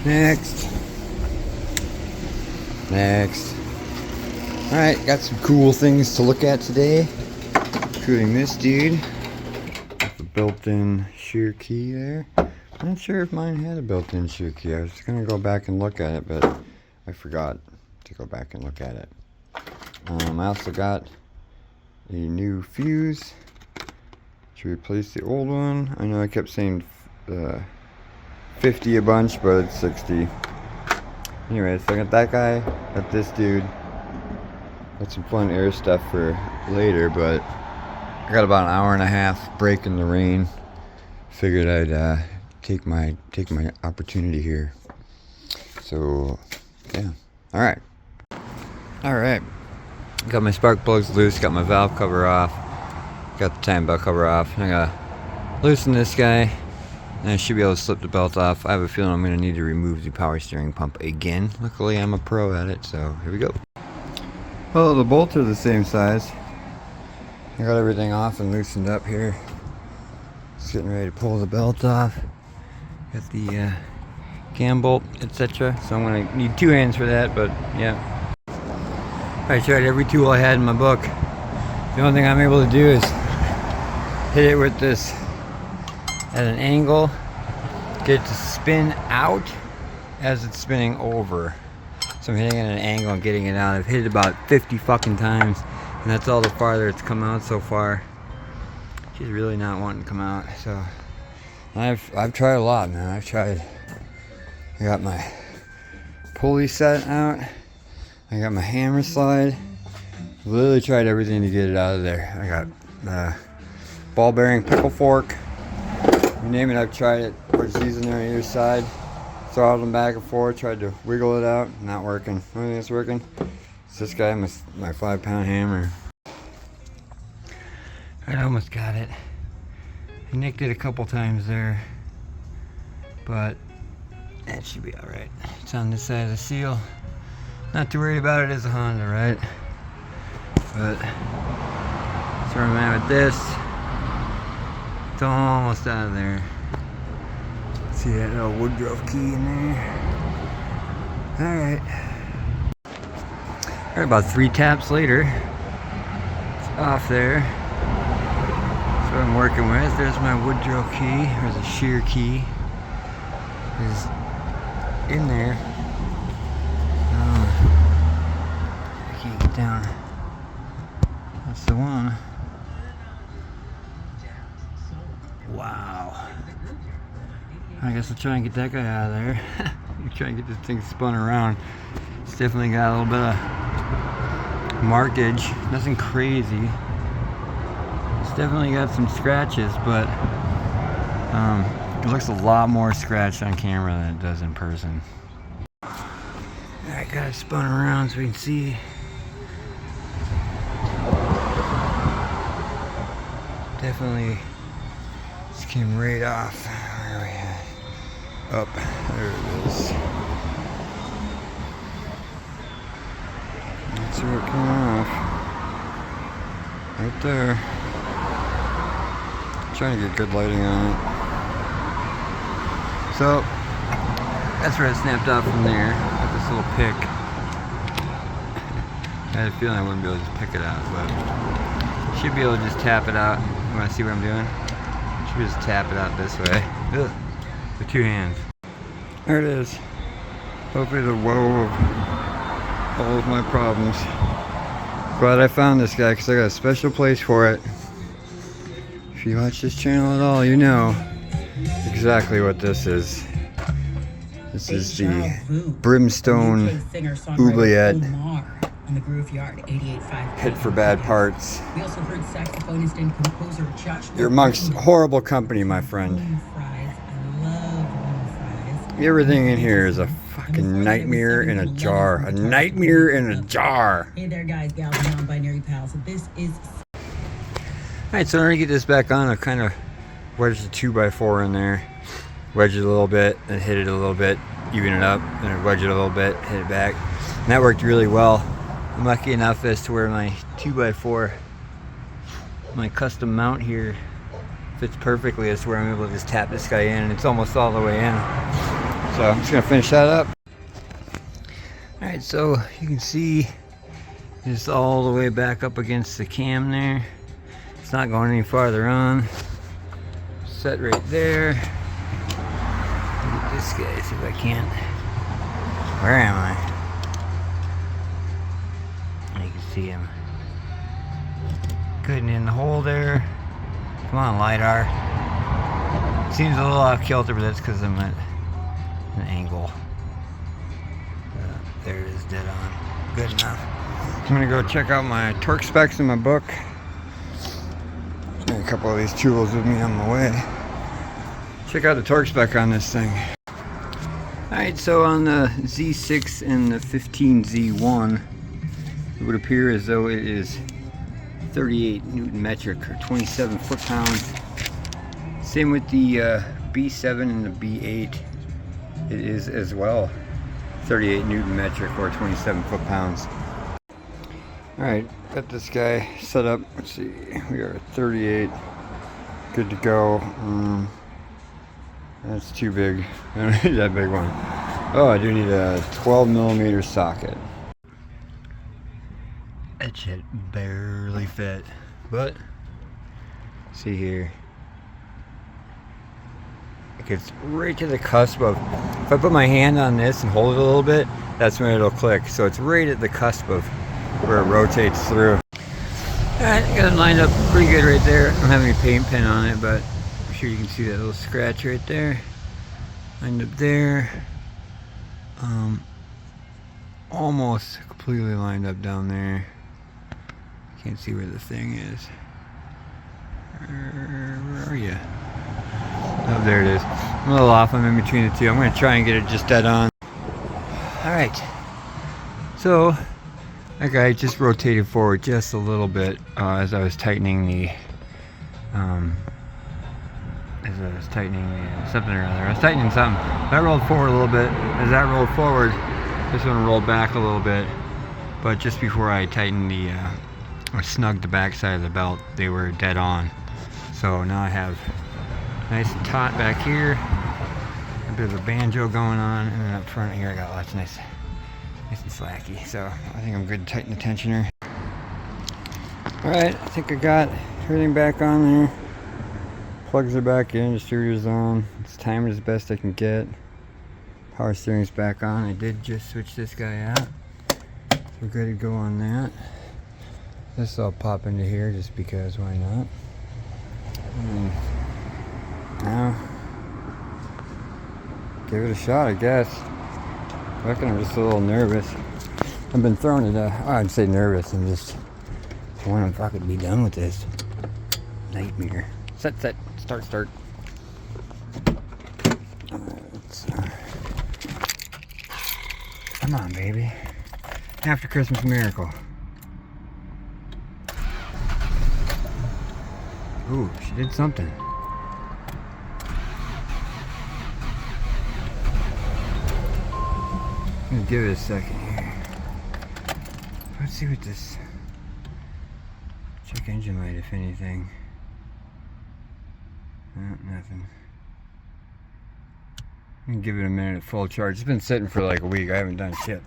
Next. Alright, got some cool things to look at today, including this dude with the built-in shear key there. I'm not sure if mine had a built-in shear key. I was gonna go back and look at it, but I forgot to go back and look at it. I also got a new fuse to replace the old one. I know I kept saying 50 a bunch, but it's 60. Anyway, so I got that guy, got this dude. Got some fun air stuff for later, but I got about an hour and a half break in the rain. Figured I'd take my opportunity here. So yeah, all right. Got my spark plugs loose, got my valve cover off, got the time belt cover off. I gotta loosen this guy, and I should be able to slip the belt off. I have a feeling I'm gonna need to remove the power steering pump again. Luckily, I'm a pro at it, so here we go. Well, the bolts are the same size. I got everything off and loosened up here. Just getting ready to pull the belt off. Got the cam bolt, etc. So I'm gonna need 2 hands for that, but yeah. I tried every tool I had in my book. The only thing I'm able to do is hit it with this at an angle, get it to spin out as it's spinning over. So I'm hitting it at an angle and getting it out. I've hit it about 50 fucking times, and that's all the farther it's come out so far. She's really not wanting to come out. So I've tried a lot, man. I got my pulley set out. I got my hammer slide. Literally tried everything to get it out of there. I got ball bearing pickle fork. You name it, I've tried it. What's using there on either side. Throttled them back and forth. Tried to wiggle it out. Not working. Only thing that's working is this guy, my 5-pound hammer. I almost got it. I nicked it a couple times there, but that should be all right. It's on this side of the seal. Not too worried about it as a Honda, right? But that's where I'm at with this. It's almost out of there. See that little Woodruff key in there? Alright. Alright, about 3 taps later, it's off there. That's what I'm working with. There's my Woodruff key, or the shear key. Is in there. I can't get down. That's the one. Wow. I guess I'll try and get that guy out of there. Try and get this thing spun around. It's definitely got a little bit of markage. Nothing crazy. It's definitely got some scratches, but it looks a lot more scratched on camera than it does in person. Alright, got it spun around so we can see. Definitely just came right off. Where are we at? Up. There it is. That's where it came off. Right there. Trying to get good lighting on it. So that's where it snapped off from there. Got this little pick. I had a feeling I wouldn't be able to just pick it out, but should be able to just tap it out. You want to see what I'm doing? Should just tap it out this way. Ugh. With 2 hands. There it is. Hopefully the woe of all of my problems. Glad I found this guy because I got a special place for it. If you watch this channel at all, you know exactly what this is. This is the Brimstone Oubliette. Hit for bad parts. We also heard saxophonist and composer Josh. You're amongst horrible company, my friend. Everything in here is a fucking nightmare in a jar. A nightmare in a jar. Hey there, guys, gals, and non-binary pals. This is. Alright, so in order to get this back on, I've kind of wedged the 2x4 in there. Wedge it a little bit, then hit it a little bit, even it up, then I wedge it a little bit, hit it back. And that worked really well. I'm lucky enough as to where my 2x4, my custom mount here, fits perfectly as to where I'm able to just tap this guy in, and it's almost all the way in. So I'm just gonna finish that up. Alright, so you can see it's all the way back up against the cam there. It's not going any farther on. Set right there. Look at this guy, see if I can't. Where am I? You can see him. Good and in the hole there. Come on, LiDAR. Seems a little off kilter, but that's because I'm at an angle. There it is, dead on. Good enough. I'm gonna go check out my torque specs in my book. Got a couple of these tools with me on my way. Check out the torque spec on this thing. Alright, so on the Z6 and the 15Z1, it would appear as though it is 38 Newton metric or 27 foot-pounds. Same with the B7 and the B8. It is as well 38 Newton metric or 27 foot-pounds. Alright, got this guy set up. Let's see, we are at 38. Good to go. That's too big. I don't need that big one. Oh, I do need a 12mm socket. That shit barely fit. But, see here. It gets right to the cusp of, if I put my hand on this and hold it a little bit, that's when it'll click. So it's right at the cusp of where it rotates through. Alright, got it lined up pretty good right there. I don't have any paint pen on it, but I'm sure you can see that little scratch right there. Lined up there. Almost completely lined up down there. Can't see where the thing is. Where are you? Oh, there it is. I'm a little off. I'm in between the two. I'm going to try and get it just dead on. Alright. So, that guy just rotated forward just a little bit as I was tightening the something or other. I was tightening something. I rolled forward a little bit. As that rolled forward, this one rolled back a little bit. But just before I tightened or snugged the back side of the belt, they were dead on. So now I have nice and taut back here. A bit of a banjo going on, and then up front here I got lots of nice and slacky. So I think I'm good to tighten the tensioner. Alright, I think I got everything back on there. Plugs are back in, distributor's on. It's timed as best I can get. Power steering's back on. I did just switch this guy out. We're good to go on that. This will pop into here just because, why not? Now, give it a shot, I guess. I reckon I'm just a little nervous. I've been throwing it, I'd say nervous. I want to fucking be done with this. Nightmare. Set, start. Come on, baby. After Christmas miracle. Ooh, she did something. I'm gonna give it a second here. Let's see what this check engine light, if anything. Nothing. I'm gonna give it a minute at full charge. It's been sitting for like a week. I haven't done shit.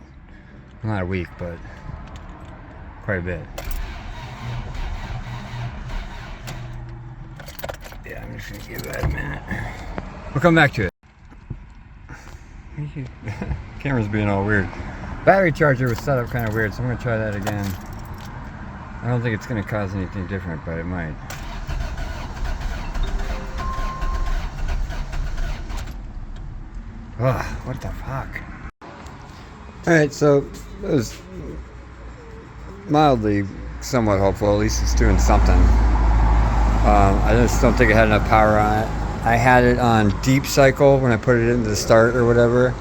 Not a week, but quite a bit. Yeah, I'm just gonna give that a minute. We'll come back to it. Camera's being all weird. Battery charger was set up kind of weird, so I'm gonna try that again. I don't think it's gonna cause anything different, but it might. Ugh, what the fuck? Alright, so it was mildly somewhat hopeful. At least it's doing something. I just don't think it had enough power on it. I had it on deep cycle when I put it into the start or whatever.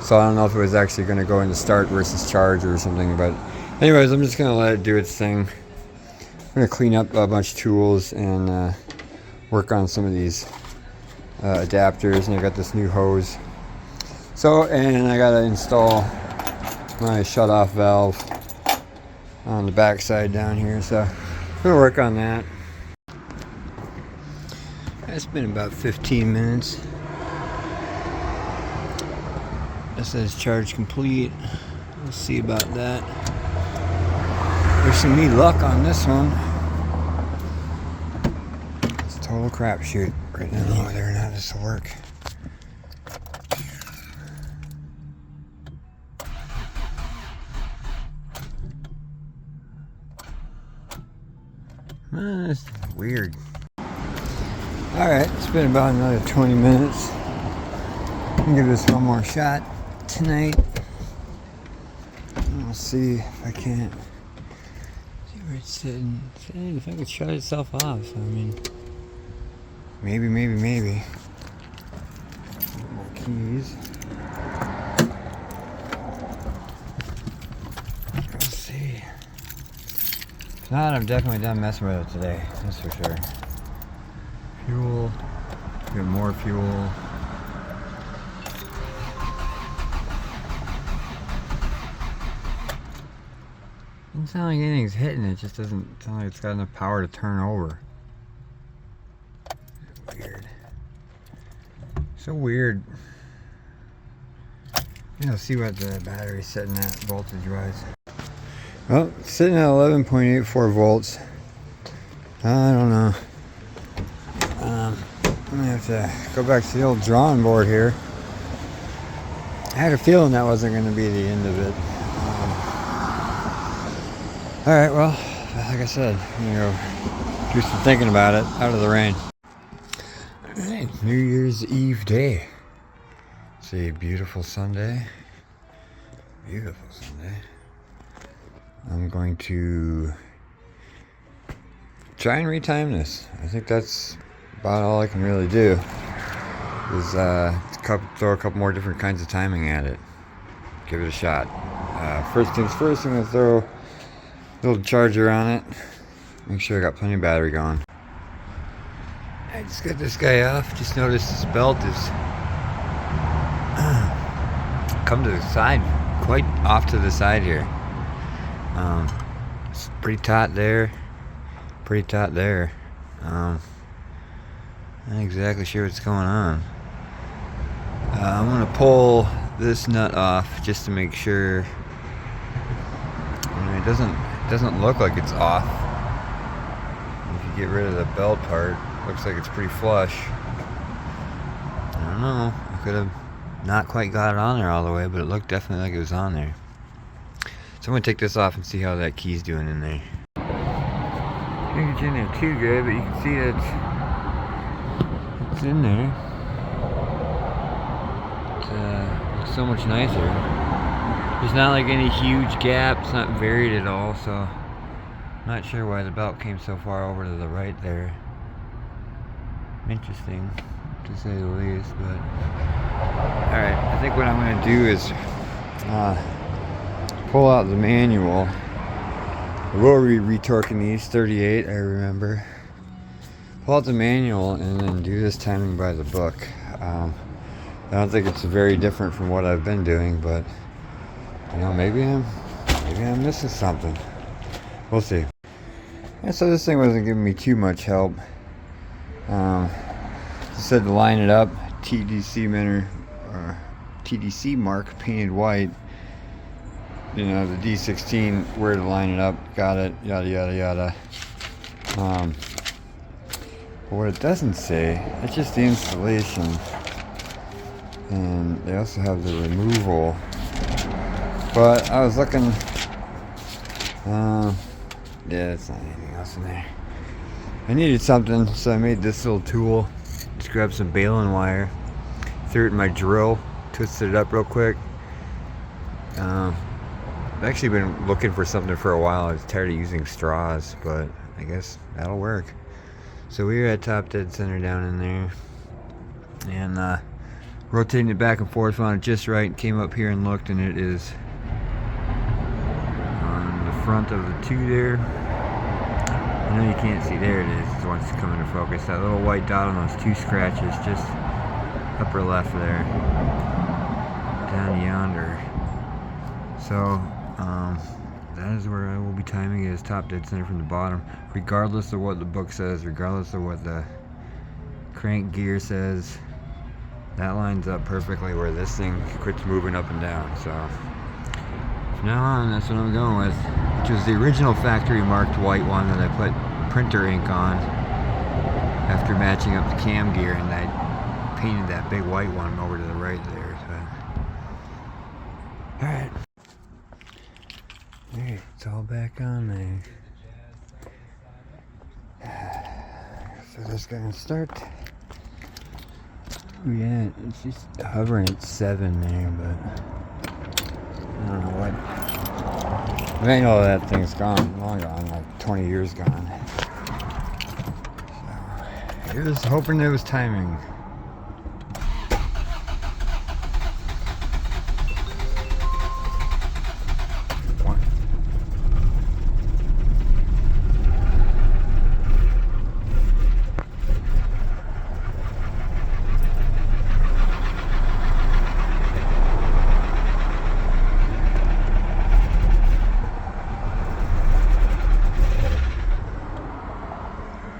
So I don't know if it was actually going to go into start versus charge or something. But anyways, I'm just going to let it do its thing. I'm going to clean up a bunch of tools and work on some of these adapters. And I got this new hose. So, and I got to install my shut-off valve on the back side down here. So I'm going to work on that. It's been about 15 minutes. It says charge complete. We'll see about that. Wishing me luck on this one. It's a total crapshoot right now whether or not this will work. It's weird. Alright, it's been about another 20 minutes. I'll give this one more shot tonight. We'll see if I can't see where it's sitting. If I could shut itself off. I mean, maybe. More keys. We'll see. If not, I'm definitely done messing with it today. That's for sure. Fuel. Get more fuel. Doesn't sound like anything's hitting it, just doesn't sound like it's got enough power to turn over. Weird. So weird. I'll see what the battery's setting at voltage wise. Well, it's sitting at 11.84 volts. I don't know. I'm gonna have to go back to the old drawing board here. I had a feeling that wasn't gonna be the end of it. Alright, well, like I said, I'm gonna go do some thinking about it out of the rain. Alright, New Year's Eve day. It's a beautiful Sunday. Beautiful Sunday. I'm going to try and retime this. I think that's about all I can really do. Is throw a couple more different kinds of timing at it. Give it a shot. First things first, I'm going to throw little charger on it. Make sure I got plenty of battery going. I just got this guy off. Just noticed this belt is come to the side, quite off to the side here. It's pretty taut there. Pretty taut there. Not exactly sure what's going on. I'm gonna pull this nut off just to make sure. I mean, it doesn't look like it's off. If you get rid of the belt part, it looks like it's pretty flush. I don't know. I could have not quite got it on there all the way, but it looked definitely like it was on there. So I'm gonna take this off and see how that key's doing in there. I think it's in there too good, but you can see that it's in there. It looks so much nicer. There's not like any huge gap, it's not varied at all, so I'm not sure why the belt came so far over to the right there. Interesting, to say the least, but alright, I think what I'm going to do is pull out the manual. We'll be retorquing these 38, I remember. Pull out the manual and then do this timing by the book. I don't think it's very different from what I've been doing, but you know, maybe I'm missing something. We'll see. And so this thing wasn't giving me too much help. It said to line it up, TDC mark painted white. You know, the D16, where to line it up, got it, yada yada yada. But what it doesn't say, it's just the installation. And they also have the removal. But I was looking, yeah, it's not anything else in there. I needed something, so I made this little tool. Just grabbed some baling wire, threw it in my drill, twisted it up real quick. I've actually been looking for something for a while. I was tired of using straws, but I guess that'll work. So we were at top dead center down in there, and rotating it back and forth, found it just right, came up here and looked, and it is on the front of the two there. I know you can't see, there it is, once it's coming to focus. That little white dot on those two scratches, just upper left there, down yonder. So that is where I will be timing it, as top dead center from the bottom, regardless of what the book says, regardless of what the crank gear says. That lines up perfectly where this thing quits moving up and down. So from now on, that's what I'm going with, which was the original factory marked white one that I put printer ink on after matching up the cam gear, and I painted that big white one over to the right there. So. Alright. Alright, it's all back on there. So this gonna start. Oh yeah, it's just hovering at 7 there, but I don't know what. I know that thing's gone, long gone, like 20 years gone. So here's hoping it was timing.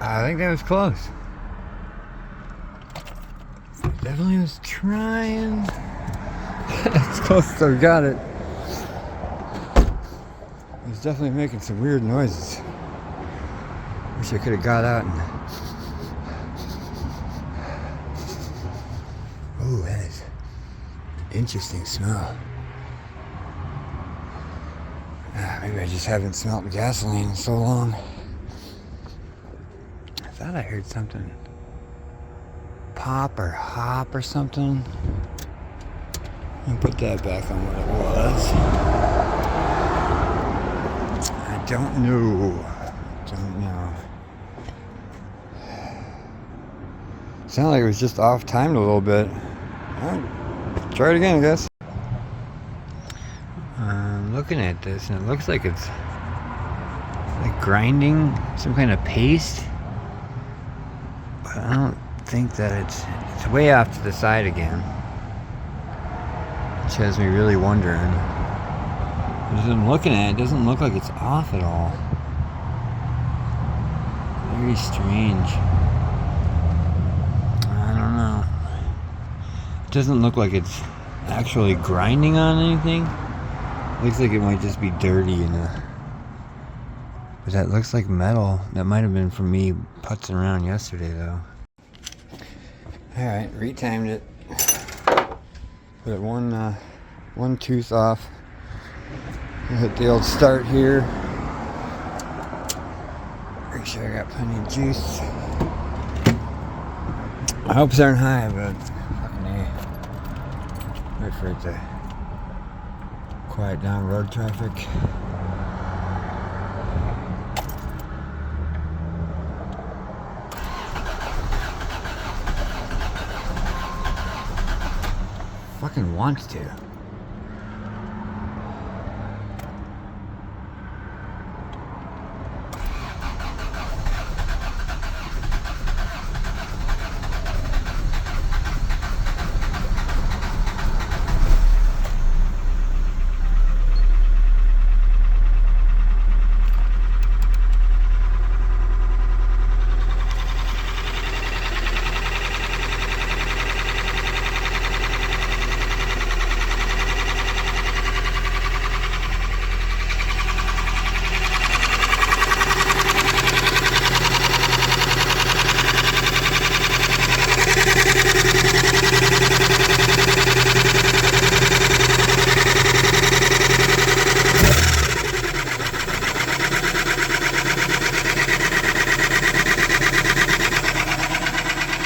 I think that was close. Definitely was trying. It's close, so we got it. It was definitely making some weird noises. Wish I could have got out and. Oh, that is interesting smell. Maybe I just haven't smelled gasoline in so long. I thought I heard something pop or hop or something. I'll put that back on what it was. I don't know. Sounded like it was just off timed a little bit. Alright, try it again, I guess. I'm looking at this and it looks like it's like grinding some kind of paste. But I don't think that it's way off to the side again, which has me really wondering. As I'm looking at it, it doesn't look like it's off at all. Very strange. I don't know. It doesn't look like it's actually grinding on anything. It looks like it might just be dirty but that looks like metal. That might have been from me putzing around yesterday though. Alright, retimed it. Put one tooth off. Hit the old start here. Make sure I got plenty of juice. My hopes aren't high, but fucking A. Wait for it to quiet down road traffic. Fucking wants to.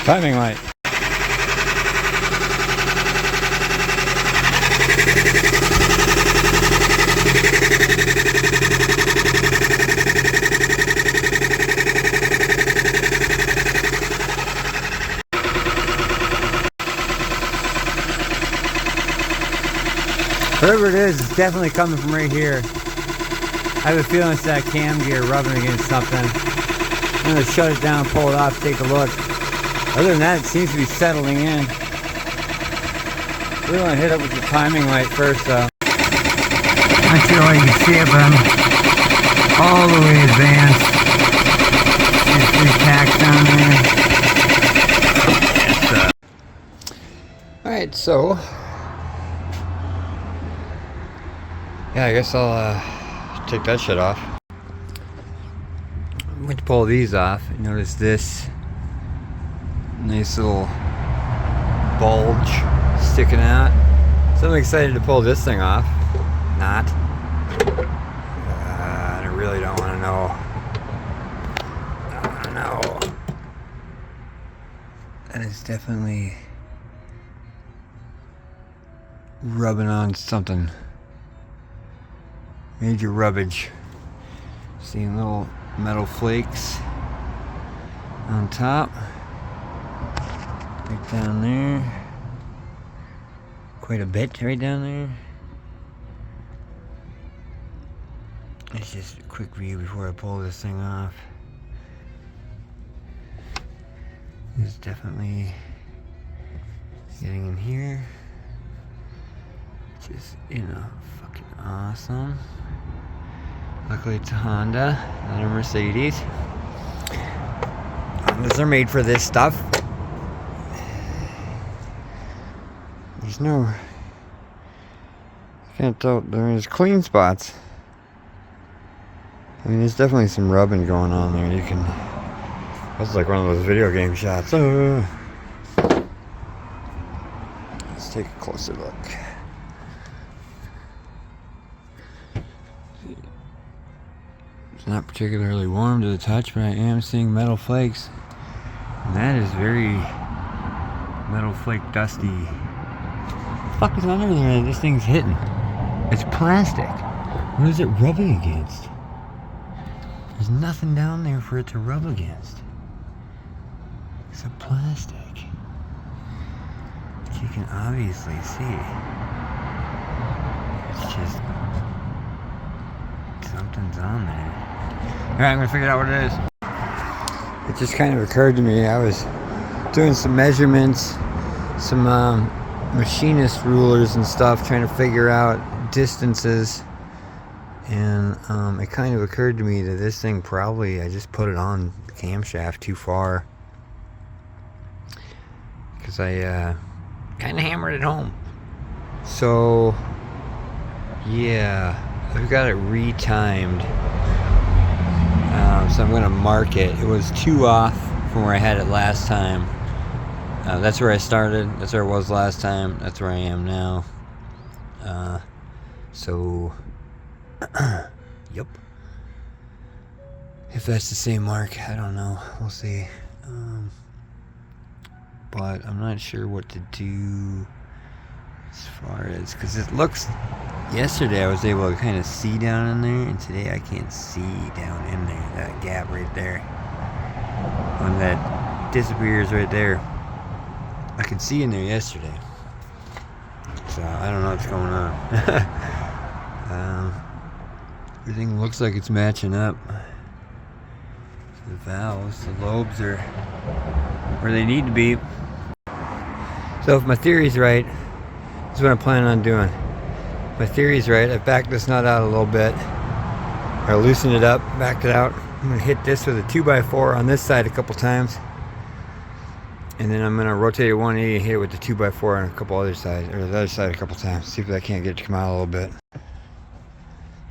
Timing light. Whatever it is, it's definitely coming from right here. I have a feeling it's that cam gear rubbing against something. I'm gonna shut it down, pull it off, take a look. Other than that, it seems to be settling in. We want to hit it with the timing light first, though. Not sure how you can see it, but I'm all the way advanced. There's 3 packs down there. Alright, so yeah, I guess I'll take that shit off. I'm going to pull these off. Notice this nice little bulge sticking out. So I'm excited to pull this thing off. Not. I really don't want to know. I don't want to know. That is definitely rubbing on something. Major rubbage. Seeing little metal flakes on top. Right down there. Quite a bit right down there. It's just a quick view before I pull this thing off. It's definitely getting in here. Just, fucking awesome. Luckily it's a Honda, not a Mercedes. Hondas are made for this stuff. There's no... can't tell, there's clean spots. I mean, there's definitely some rubbing going on there. You can... that's like one of those video game shots. Let's take a closer look. It's not particularly warm to the touch, but I am seeing metal flakes. And that is very metal flake dusty. What the fuck is under there that this thing's hitting? It's plastic. What is it rubbing against? There's nothing down there for it to rub against. It's a plastic. But you can obviously see. It's just something's on there. Alright, I'm gonna figure out what it is. It just kind of occurred to me. I was doing some measurements, some machinist rulers and stuff, trying to figure out distances. And it kind of occurred to me that this thing probably, I just put it on the camshaft too far. Because I kind of hammered it home. So, yeah, I've got it retimed. So I'm going to mark it. It was 2 off from where I had it last time. That's where I started. That's where I was last time. That's where I am now. So... yep. If that's the same mark, I don't know. We'll see. But I'm not sure what to do as far as, because it looks, yesterday I was able to kind of see down in there, and today I can't see down in there. That gap right there, when that disappears right there, I could see in there yesterday. So I don't know what's going on. Everything looks like it's matching up. The valves, the lobes are where they need to be. So if my theory's right, this is what I'm planning on doing. If my theory's right, I backed this nut out a little bit, or loosened it up, backed it out. I'm gonna hit this with a 2x4 on this side a couple times, and then I'm gonna rotate it 180 and hit it with the 2x4 on a couple other sides, or the other side a couple times. See if I can't get it to come out a little bit.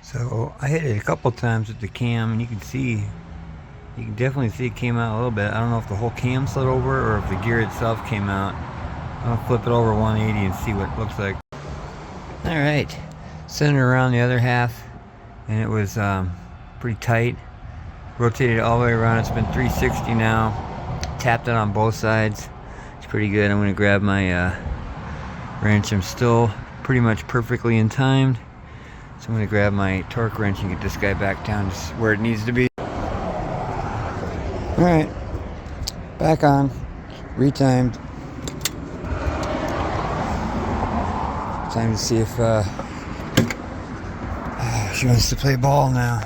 So I hit it a couple times with the cam, and you can definitely see it came out a little bit. I don't know if the whole cam slid over or if the gear itself came out. I'll flip it over 180 and see what it looks like. Alright, sent it around the other half, and it was pretty tight. Rotated it all the way around. It's been 360 now. Tapped it on both sides. It's pretty good. I'm going to grab my wrench. I'm still pretty much perfectly in timed. So I'm going to grab my torque wrench and get this guy back down to where it needs to be. Alright, back on, retimed. Time to see if she wants to play ball now.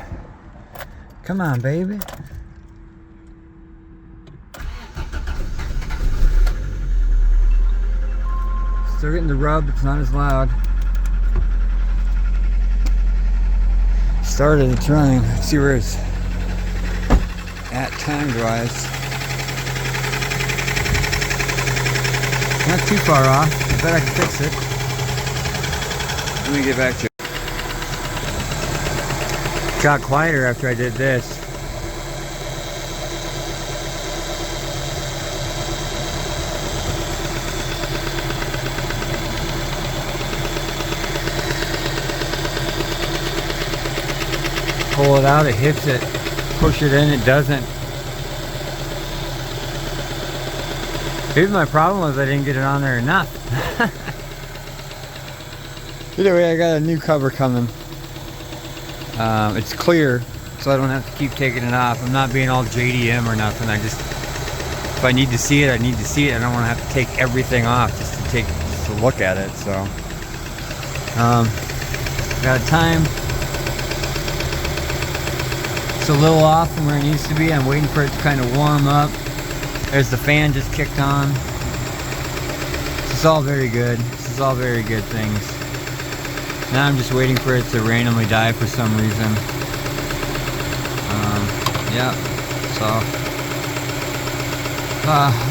Come on, baby. Still getting the rub, it's not as loud. Started it running. Let's see where it's at time-wise. Not too far off. I bet I can fix it. Let me get back to it. Got quieter after I did this. Pull it out, it hits it. Push it in, it doesn't. Maybe my problem was I didn't get it on there enough. Either way, I got a new cover coming. It's clear, so I don't have to keep taking it off. I'm not being all JDM or nothing. I just, if I need to see it, I need to see it. I don't want to have to take everything off just to look at it. So, got a time. It's a little off from where it needs to be. I'm waiting for it to kind of warm up. There's the fan just kicked on. This is all very good. This is all very good things. Now I'm just waiting for it to randomly die for some reason. Yeah, so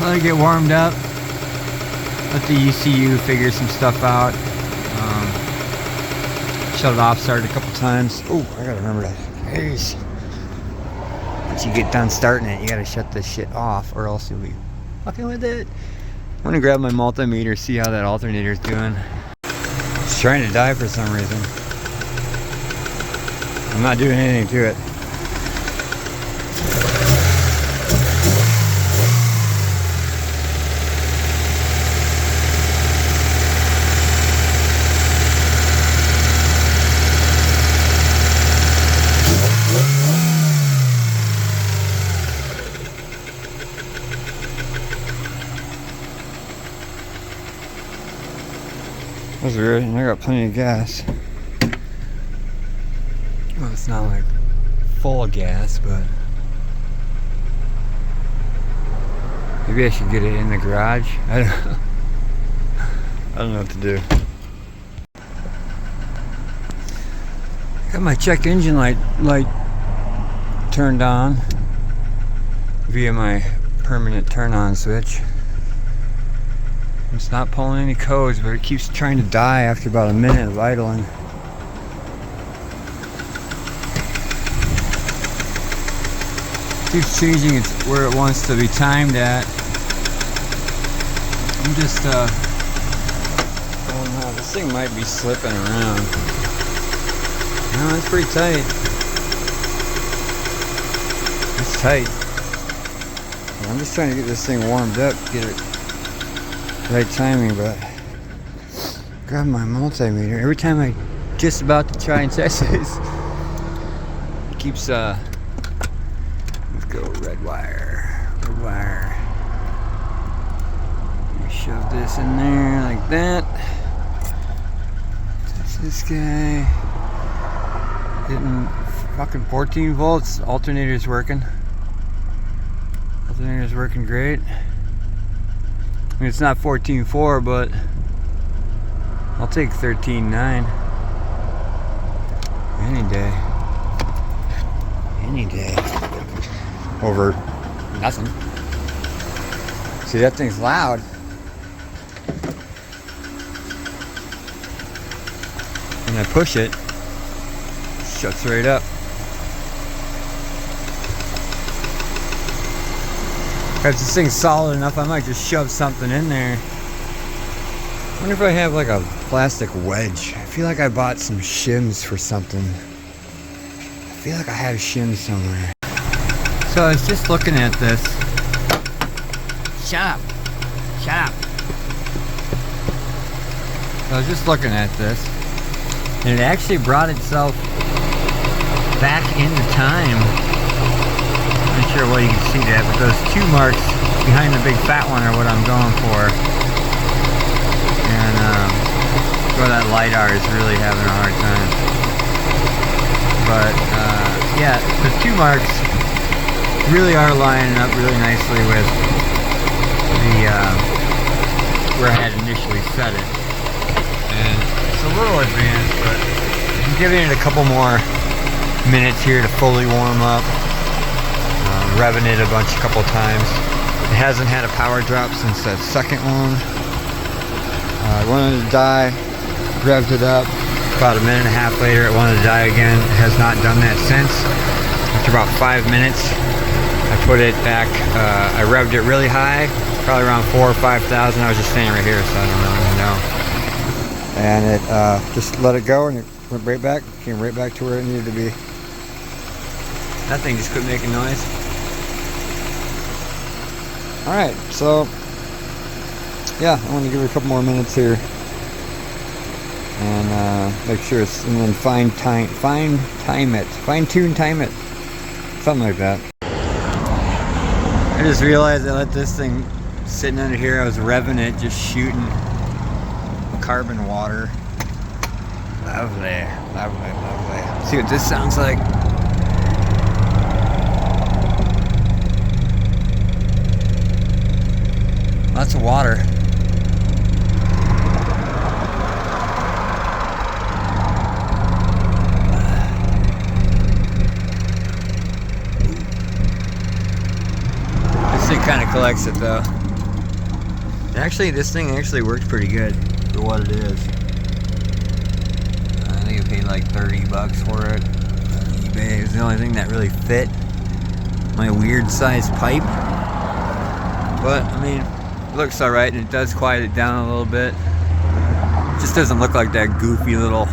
let it get warmed up. Let the ECU figure some stuff out. Shut it off, started a couple times. Oh, I gotta remember that. Jeez. Once you get done starting it, you gotta shut this shit off, or else you'll be fucking with it. I'm gonna grab my multimeter, see how that alternator's doing. It's trying to die for some reason. I'm not doing anything to it. That's weird, and I got plenty of gas. Well, it's not like full of gas, but maybe I should get it in the garage. I don't know what to do. Got my check engine light turned on via my permanent turn on switch. It's not pulling any codes, but it keeps trying to die after about a minute of idling. Keeps changing its where it wants to be timed at. I'm just I don't know, this thing might be slipping around. No, it's pretty tight. It's tight. I'm just trying to get this thing warmed up, get it right timing, but grab my multimeter. Every time I just about to try and test this, it keeps let's go red wire. Red wire. Shove this in there like that. Touch this guy. Hitting fucking 14 volts. Alternator's working. Alternator's working great. I mean, it's not 14.4, but I'll take 13.9 any day. Any day. Over nothing. See, that thing's loud. When I push it, it shuts right up. If this thing's solid enough, I might just shove something in there. I wonder if I have like a plastic wedge. I feel like I bought some shims for something. I feel like I have shims somewhere. So I was just looking at this. Shut up. Shut up. So I was just looking at this, and it actually brought itself back into time. I'm not sure what you can see that, but those two marks behind the big fat one are what I'm going for. And well, that LiDAR is really having a hard time. But yeah, the two marks really are lining up really nicely with the where I had initially set it. And it's a little advanced, but I'm giving it a couple more minutes here to fully warm up. Revving it a couple times. It hasn't had a power drop since that second one. It wanted to die, revved it up. About a minute and a half later, it wanted to die again. It has not done that since. After about 5 minutes, I put it back. I revved it really high, probably around 4,000 or 5,000. I was just standing right here, so I don't really know. And it just let it go, and it went right back, came right back to where it needed to be. That thing just quit making noise. Alright, so yeah, I want to give it a couple more minutes here and make sure it's, and then fine tune time it, something like that. I just realized I let this thing sitting under here. I was revving it, just shooting carbon water. Lovely, lovely, lovely. Let's see what this sounds like. Lots of water. This thing kind of collects it though. Actually, this thing actually works pretty good for what it is. I think I paid like $30 for it on eBay. It was the only thing that really fit my weird sized pipe. But I mean, looks alright, and it does quiet it down a little bit. It just doesn't look like that goofy little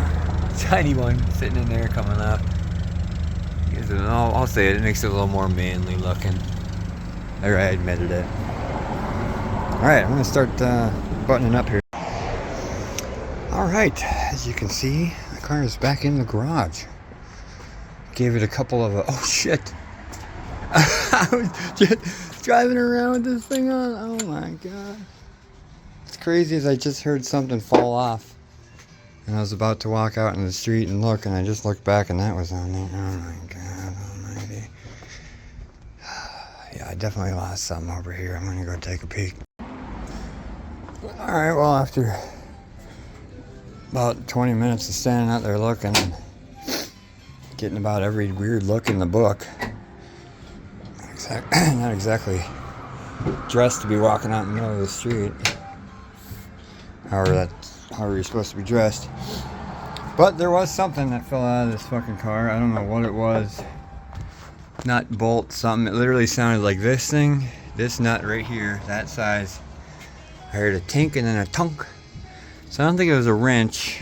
tiny one sitting in there coming up. I'll say it makes it a little more manly looking. I admitted it. Alright, I'm gonna start buttoning up here. Alright, as you can see, the car is back in the garage. Gave it a couple of oh shit. I was just driving around with this thing on. Oh my god. It's crazy as I just heard something fall off. And I was about to walk out in the street and look, and I just looked back and that was on there. Oh my god almighty. Yeah, I definitely lost something over here. I'm gonna go take a peek. Alright, well, after about 20 minutes of standing out there looking and getting about every weird look in the book, not exactly dressed to be walking out in the middle of the street. However you're supposed to be dressed. But there was something that fell out of this fucking car. I don't know what it was. Nut, bolt, something. It literally sounded like this thing. This nut right here, that size. I heard a tink and then a tunk. So I don't think it was a wrench.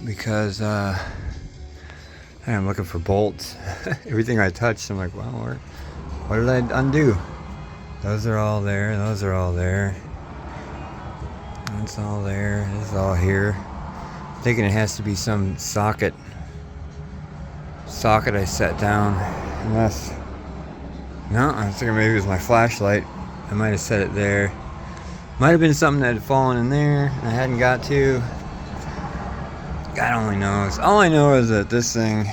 Because I'm looking for bolts. Everything I touched, I'm like, well, what did I undo? Those are all there. Those are all there. That's all there. This is all here. I'm thinking it has to be some socket I set down. Unless, no, I was thinking maybe it was my flashlight. I might have set it there. Might have been something that had fallen in there and I hadn't got to. God only knows. All I know is that this thing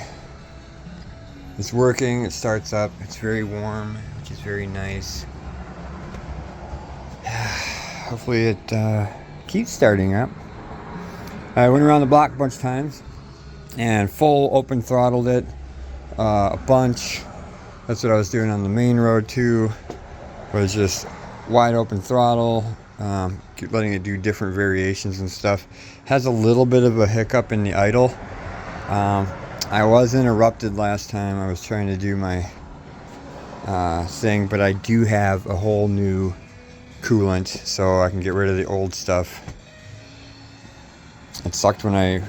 is working. It starts up. It's very warm, which is very nice. Hopefully it keeps starting up. I went around the block a bunch of times and full open throttled it a bunch. That's what I was doing on the main road too. Was just wide open throttle. Keep letting it do different variations and stuff. Has a little bit of a hiccup in the idle. I was interrupted last time. I was trying to do my thing, but I do have a whole new coolant, so I can get rid of the old stuff. It sucked when I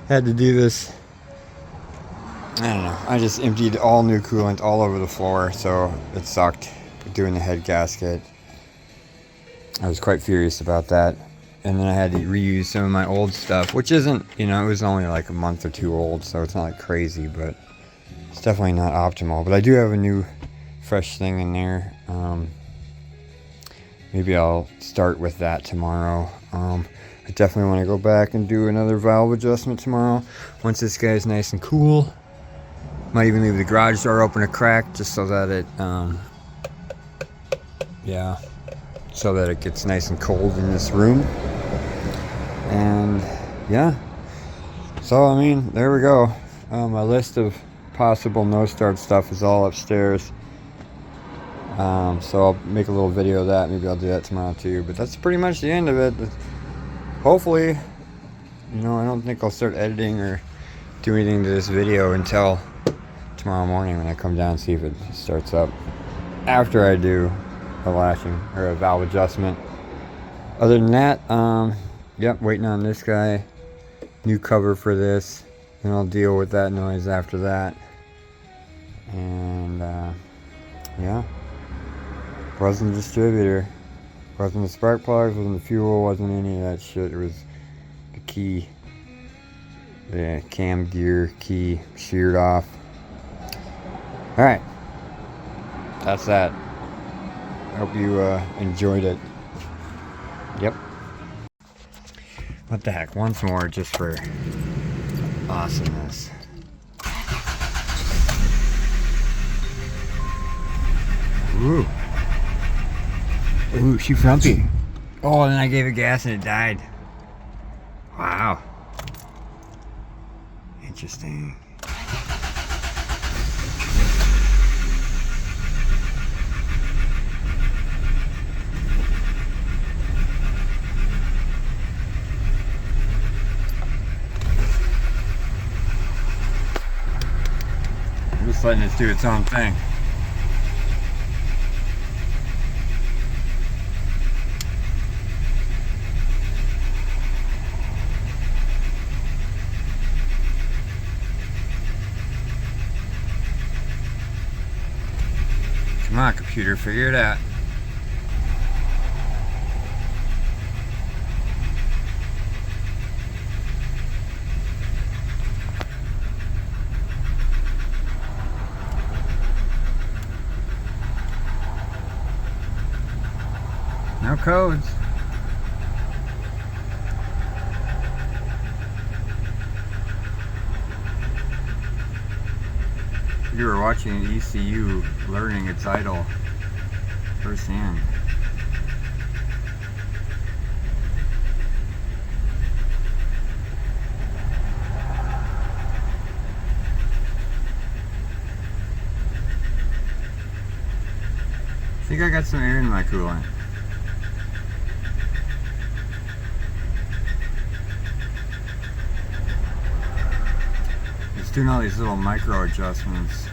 had to do this. I don't know. I just emptied all new coolant all over the floor, so it sucked doing the head gasket. I was quite furious about that. And then I had to reuse some of my old stuff, which isn't, it was only like a month or two old, so it's not like crazy, but it's definitely not optimal. But I do have a new fresh thing in there. Maybe I'll start with that tomorrow. I definitely want to go back and do another valve adjustment tomorrow once this guy's nice and cool. Might even leave the garage door open a crack just so that it so that it gets nice and cold in this room. And yeah, so I mean, there we go. My list of possible no start stuff is all upstairs. So I'll make a little video of that. Maybe I'll do that tomorrow too. But that's pretty much the end of it. Hopefully, you know, I don't think I'll start editing or do anything to this video until tomorrow morning when I come down and see if it starts up. After I do a lashing or a valve adjustment. Other than that, yep, waiting on this guy. New cover for this. And I'll deal with that noise after that. And yeah. Wasn't the distributor. Wasn't the spark plugs, wasn't the fuel, wasn't any of that shit. It was the key. The cam gear key sheared off. Alright. That's that. Hope you enjoyed it. Yep. What the heck? Once more just for awesomeness. Ooh. Ooh, she frumpy. Oh, and then I gave it gas and it died. Wow. Interesting. I'm just letting this do its own thing. Come on, computer, figure it out. No codes. You were watching an ECU learning its idle firsthand. I think I got some air in my coolant. It's doing all these little micro adjustments.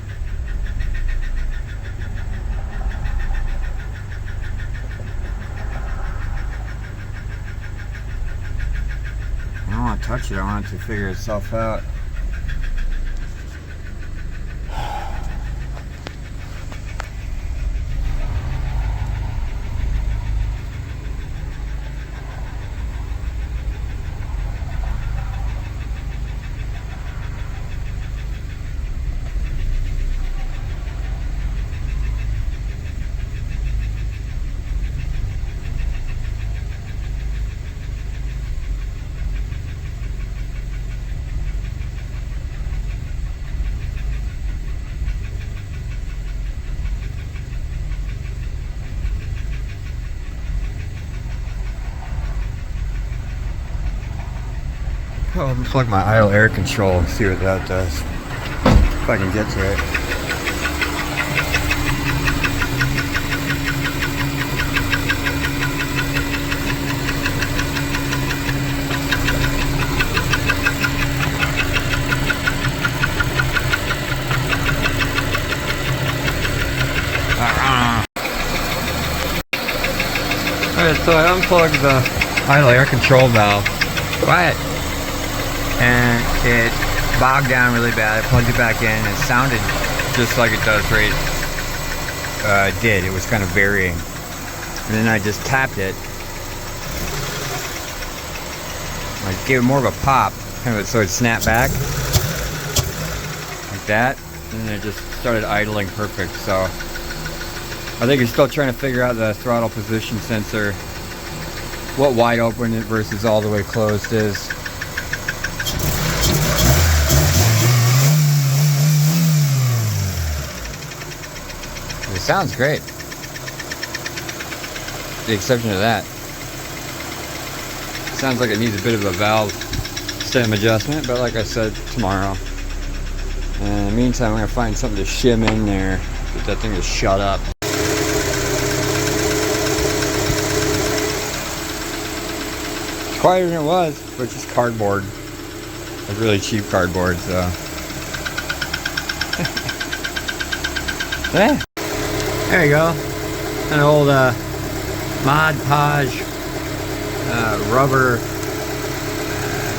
I don't want to touch it, I want it to figure itself out. I'll unplug my idle air control and see what that does. If I can get to it. Alright, so I unplugged the idle air control valve. Quiet. And it bogged down really bad. I plugged it back in and it sounded just like it does right. It did. It was kind of varying. And then I just tapped it. I gave it more of a pop, kind of so it snapped back. Like that. And then it just started idling perfect. So I think you're still trying to figure out the throttle position sensor. What wide open it versus all the way closed is. It sounds great. The exception of that. Sounds like it needs a bit of a valve stem adjustment, but like I said, tomorrow. And in the meantime, I'm going to find something to shim in there, get that thing to shut up. quieter than it was, but just cardboard. Like really cheap cardboard, so. Yeah. There you go. An old Mod Podge rubber, I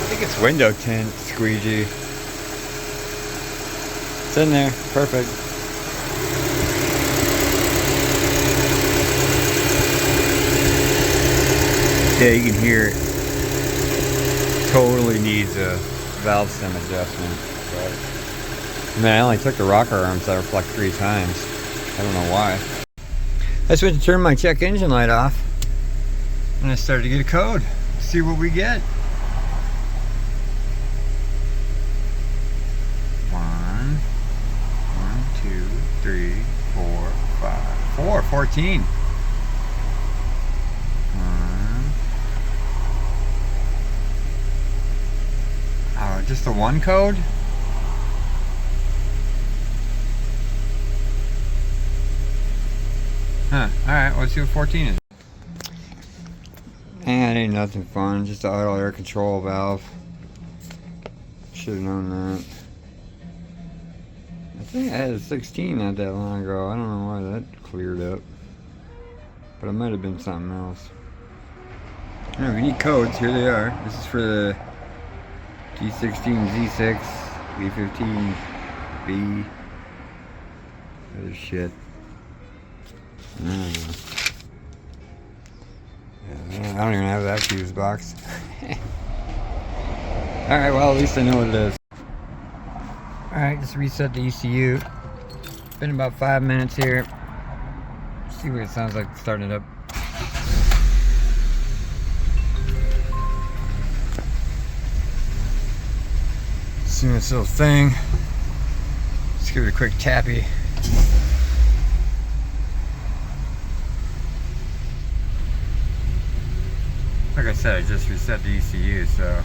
think it's window tint squeegee. It's in there, perfect. Yeah, you can hear it. Totally needs a valve stem adjustment. But, man, I only took the rocker arms out for like 3 times. I don't know why. I just went to turn my check engine light off, and I started to get a code. See what we get. 1, 2, 3, 4, 5, 4, 14. Oh, just the one code? Huh, alright, let's see what 14 is. And it ain't nothing fun, just the auto air control valve. Should've known that. I think I had a 16 not that long ago. I don't know why that cleared up. But it might have been something else. Alright, we need codes, here they are. This is for the G16, Z6, B15, B. Other shit. I don't even have that fuse box. Alright, well at least I know what it is. Alright, just reset the ECU. It's been about 5 minutes here. See what it sounds like starting it up. See this little thing. Let's give it a quick tappy. Like I said, I just reset the ECU, so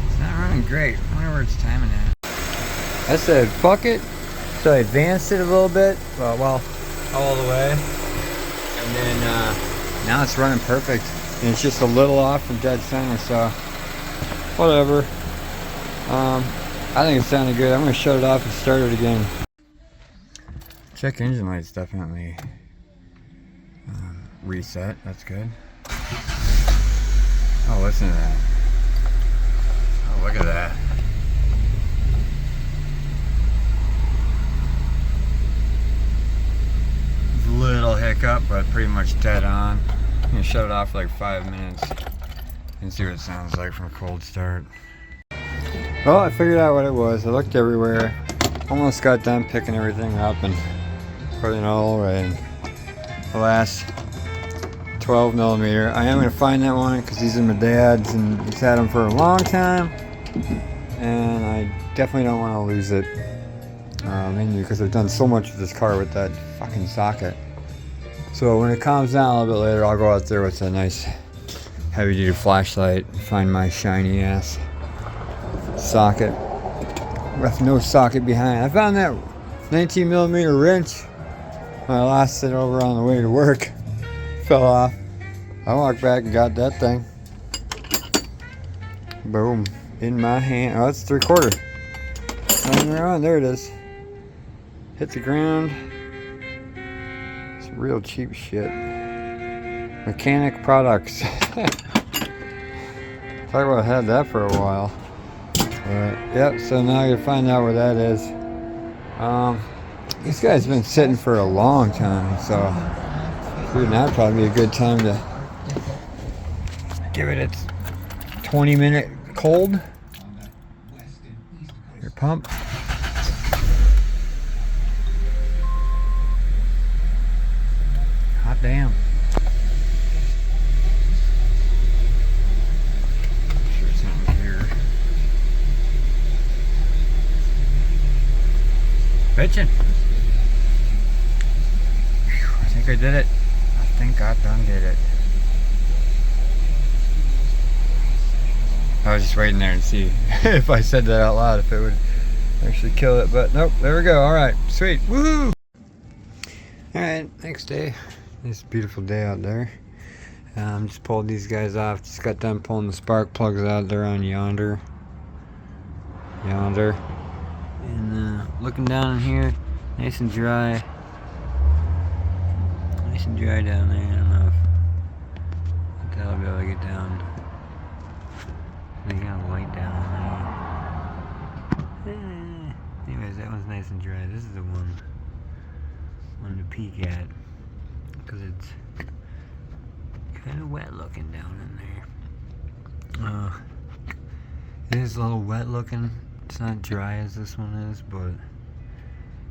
it's not running great. I wonder where it's timing at. I said fuck it, so I advanced it a little bit, well, all the way, and then now it's running perfect, and it's just a little off from dead center, so whatever. I think it sounded good. I'm gonna shut it off and start it again. Check engine light's definitely reset. That's good. Oh, listen to that. Oh, look at that. Little hiccup, but pretty much dead on. I'm gonna shut it off for like 5 minutes and see what it sounds like from a cold start. Well, I figured out what it was. I looked everywhere. Almost got done picking everything up and putting it all away. The last 12 millimeter. I am going to find that one because these are my dad's and he's had them for a long time. And I definitely don't want to lose it. Mainly because I've done so much with this car with that fucking socket. So when it calms down a little bit later, I'll go out there with a nice heavy duty flashlight and find my shiny ass socket with no socket behind. I found that 19 millimeter wrench when I lost it over on the way to work. Fell off. I walked back and got that thing. Boom. In my hand. Oh, it's 3/4. There it is. Hit the ground. It's real cheap shit. Mechanic products. Talk about had that for a while. Yep, so now you find out where that is. This guy's been sitting for a long time, so that'd probably be a good time to give it its 20-minute cold. Your pump. Hot damn. Sure it's in here. Bitchin'. I think I did it. I think I done did it. I was just waiting there and see if I said that out loud, if it would actually kill it, but nope, there we go. Alright, sweet, woohoo! Alright, next day, Nice beautiful day out there. Just pulled these guys off. Just got done pulling the spark plugs out there on yonder. And looking down in here, nice and dry. Nice and dry down there. I don't know if that'll be able to get down. They got a light down there. Anyways, that one's nice and dry. This is the one to peek at, because it's kind of wet looking down in there. It is a little wet looking. It's not dry as this one is, but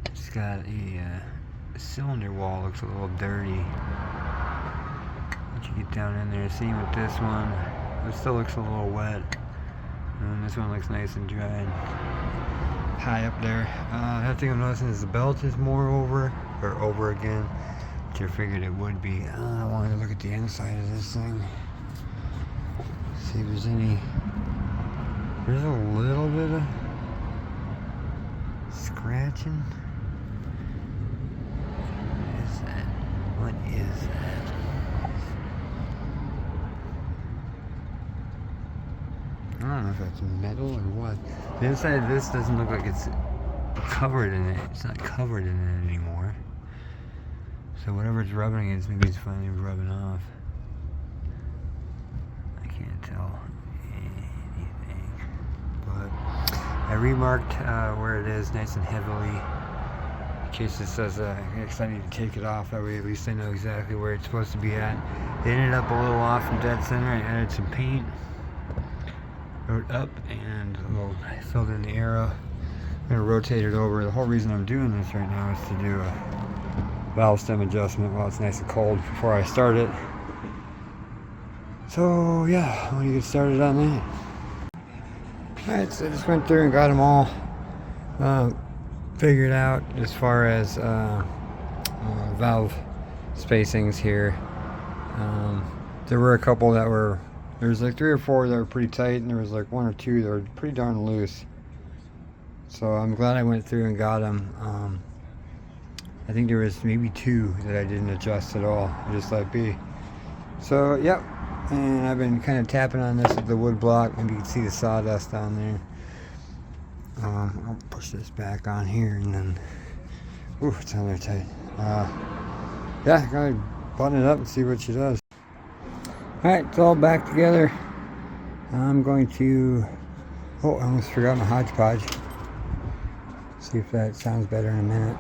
it's got a cylinder wall. Looks a little dirty. Once you get down in there, same with this one. It still looks a little wet. And this one looks nice and dry and high up there. The thing I'm noticing is the belt is more over again, which I figured it would be. I wanted to look at the inside of this thing. See if there's any. There's a little bit of scratching. What is that? I don't know if that's metal or what. The inside of this doesn't look like it's covered in it. It's not covered in it anymore. So whatever it's rubbing against, maybe it's finally rubbing off. I can't tell anything. But I remarked where it is nice and heavily, in case it says I need to take it off. That way at least I know exactly where it's supposed to be at. It ended up a little off from dead center. I added some paint, wrote up, and I filled in the arrow. I'm going to rotate it over. The whole reason I'm doing this right now is to do a valve stem adjustment while it's nice and cold before I start it. So yeah, I'm going to get started on that. Alright, so I just went through and got them all figured out as far as valve spacings here. There were a couple that were, there was like 3 or 4 that were pretty tight, and there was like 1 or 2 that were pretty darn loose. So I'm glad I went through and got them. I think there was maybe 2 that I didn't adjust at all. I just let be. So yep, and I've been kind of tapping on this with the wood block. Maybe you can see the sawdust down there. I'll push this back on here, and then ooh, it's on there tight. Yeah, gotta button it up and see what she does. Alright, it's all back together. I'm going to, I almost forgot my hodgepodge. See if that sounds better in a minute.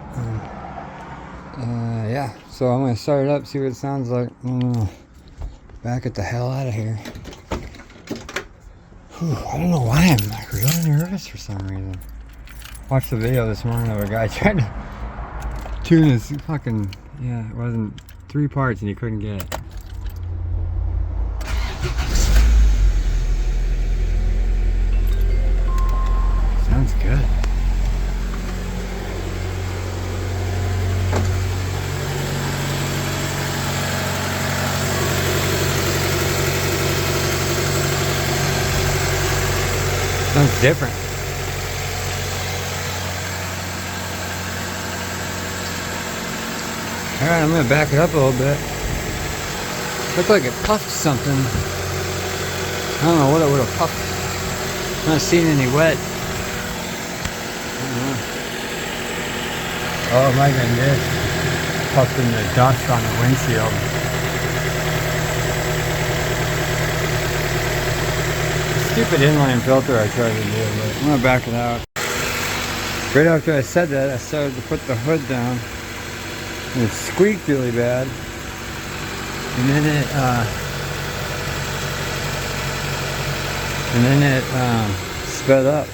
Yeah, so I'm going to start it up, see what it sounds like. Back it the hell out of here. Whew, I don't know why I'm like really nervous for some reason. Watched the video this morning of a guy trying to tune his fucking, it wasn't 3 parts and he couldn't get it. Sounds good. Sounds different. Alright, I'm gonna back it up a little bit. Looked like it puffed something. I don't know what it would have puffed. I'm not seeing any wet. Oh my goodness. Puffed in the dust on the windshield. Stupid inline filter I tried to do, but I'm gonna back it out. Right after I said that, I started to put the hood down, and it squeaked really bad. And then it sped up.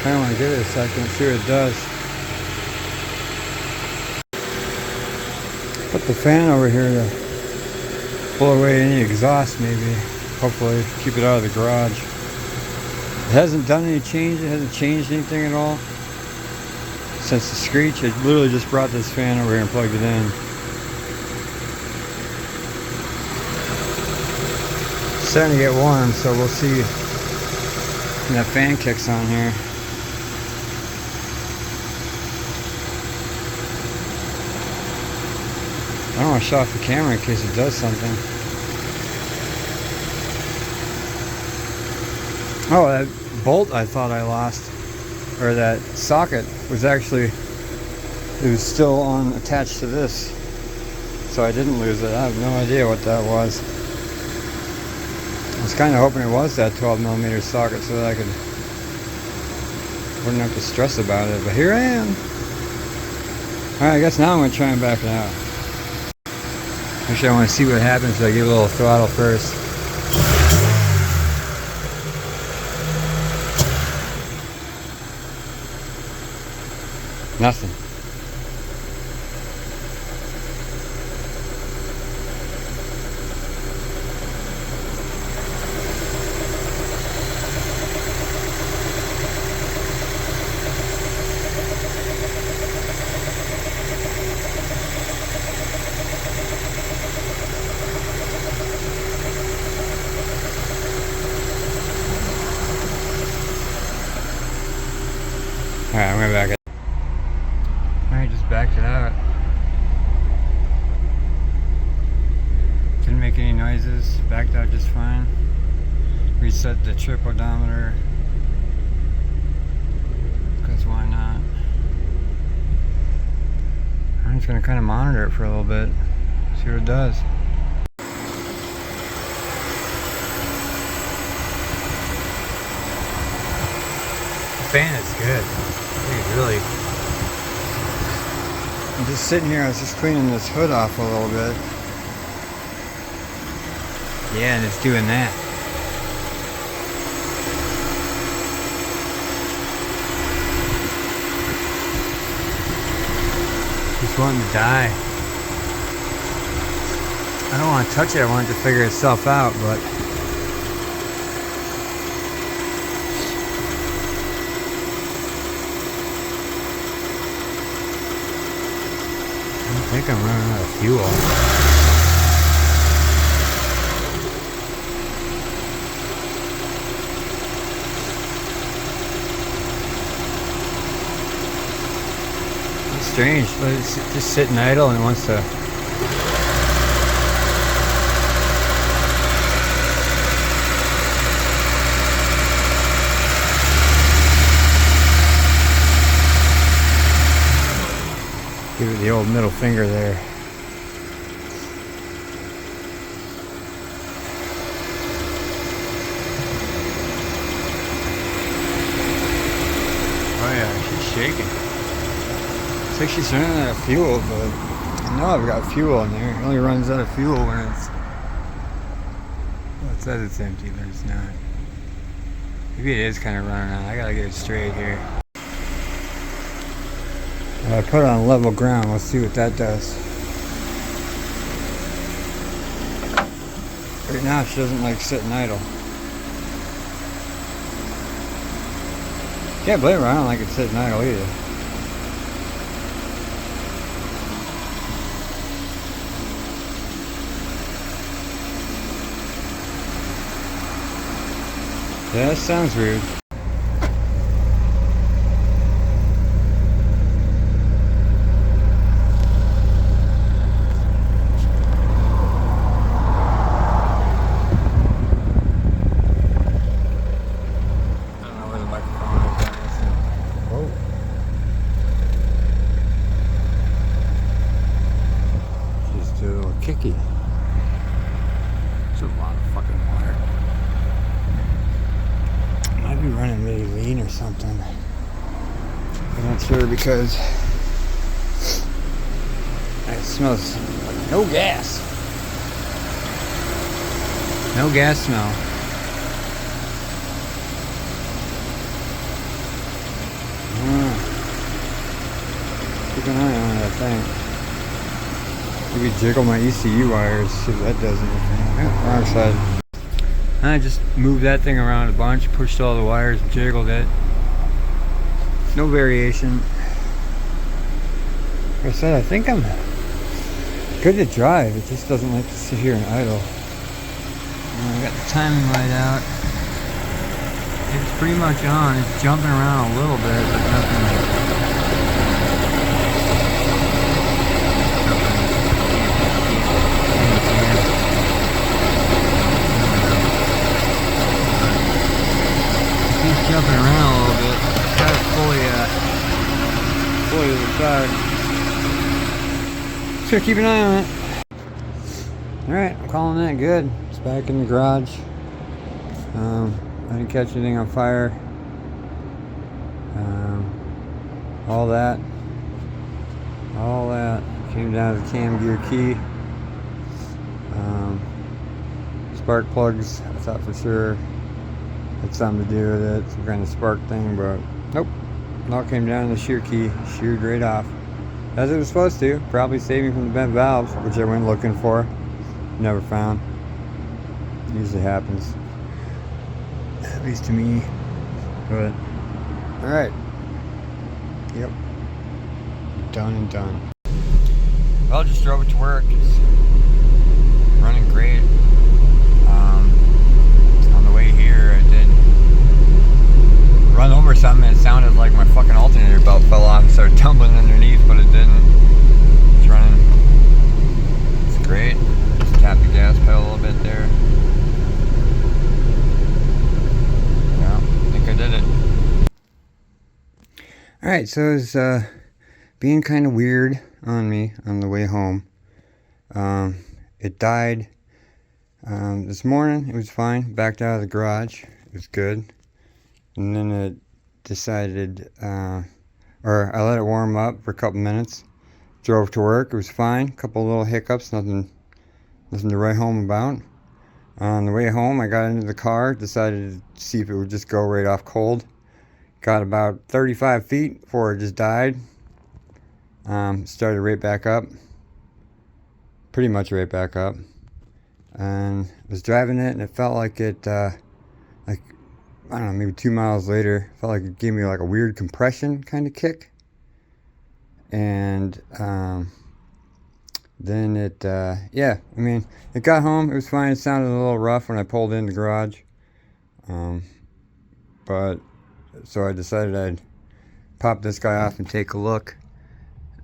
Kinda wanna give it a second, see what it does. Put the fan over here to blow away any exhaust, maybe. Hopefully keep it out of the garage. It hasn't done any change, it hasn't changed anything at all since the screech. I literally just brought this fan over here and plugged it in. It's starting to get warm, so we'll see when that fan kicks on here. I don't want to shut off the camera in case it does something. Oh, that bolt I thought I lost, or that socket was actually, it was still on attached to this, so I didn't lose it. I have no idea what that was. I was kind of hoping it was that 12mm socket so that I wouldn't have to stress about it, but here I am. Alright, I guess now I'm going to try and back it out. Actually, I want to see what happens if I give a little throttle first. Nothing. Alright, I'm gonna back it. Alright, just backed it out. Didn't make any noises, backed out just fine. Reset the trip odometer, because why not? I'm just gonna kind of monitor it for a little bit, see what it does. The fan is good. Really, I'm just sitting here, I was just cleaning this hood off a little bit. Yeah, and it's doing that. Just wanting to die. I don't want to touch it, I want it to figure itself out, but I think I'm running out of fuel. It's strange, but it's just sitting idle and it wants to. Give it the old middle finger there. Oh yeah, she's shaking. It's like she's running out of fuel, but I know I've got fuel in there. It only runs out of fuel when it's... Well, it says it's empty, but it's not. Maybe it is kind of running out. I gotta get it straight here. I put it on level ground. Let's see what that does. Right now she doesn't like sitting idle. Can't blame her, I don't like it sitting idle either. Yeah, that sounds rude. Kicky. It's a lot of fucking water. Might be running really lean or something. I'm not sure because it smells like no gas. No gas smell. Keep an eye on that thing. Maybe jiggle my ECU wires, see if that does anything. Yeah, wrong side. I just moved that thing around a bunch, pushed all the wires, jiggled it. No variation. Like I said, I think I'm good to drive. It just doesn't like to sit here and idle. I got the timing light out. It's pretty much on. It's jumping around a little bit, but nothing like fully to the side. Just gonna keep an eye on it. Alright, I'm calling that good. It's back in the garage. I didn't catch anything on fire. All that came down to the cam gear key. Spark plugs, I thought for sure had something to do with it, some kind of spark thing, but nope. It all came down to the shear key, sheared right off. As it was supposed to, probably saving from the bent valves, which I went looking for. Never found. Usually happens. At least to me. But, alright. Yep. Done and done. Well, just drove it to work. It's running great. On the way here, I did run over something and it sounded like my fucking alternator belt fell off and started tumbling underneath, but it didn't. It's running. It's great. Just tap the gas pedal a little bit there. Yeah, I think I did it. Alright, so it was being kind of weird on me on the way home. It died this morning. It was fine. Backed out of the garage. It was good. And then it decided, or I let it warm up for a couple minutes. Drove to work. It was fine. Couple little hiccups. Nothing to write home about. On the way home, I got into the car. Decided to see if it would just go right off cold. Got about 35 feet before it just died. Started right back up. Pretty much right back up. And was driving it and it felt like it, like, I don't know, maybe 2 miles later, felt like it gave me like a weird compression kind of kick. And then it, yeah, I mean, it got home, it was fine. It sounded a little rough when I pulled in the garage. But, so I decided I'd pop this guy off and take a look.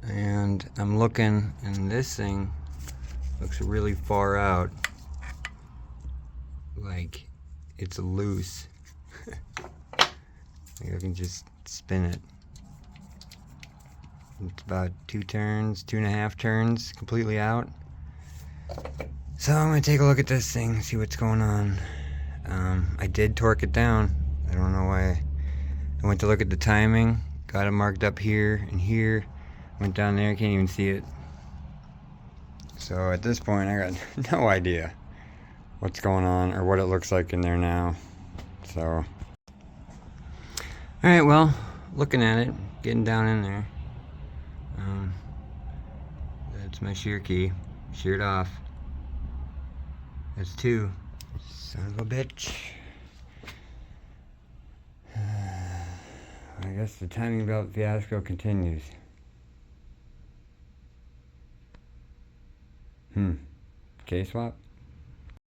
And I'm looking, and this thing looks really far out. Like it's loose. Maybe I can just spin it. It's about 2.5 turns completely out. So I'm gonna take a look at this thing, see what's going on. I did torque it down. I don't know why. I went to look at the timing, got it marked up here and here. Went down there, can't even see it. So at this point I got no idea what's going on or what it looks like in there now. So alright, well, looking at it, getting down in there. That's my shear key, sheared off. That's 2. Son of a bitch. I guess the timing belt fiasco continues. K-swap?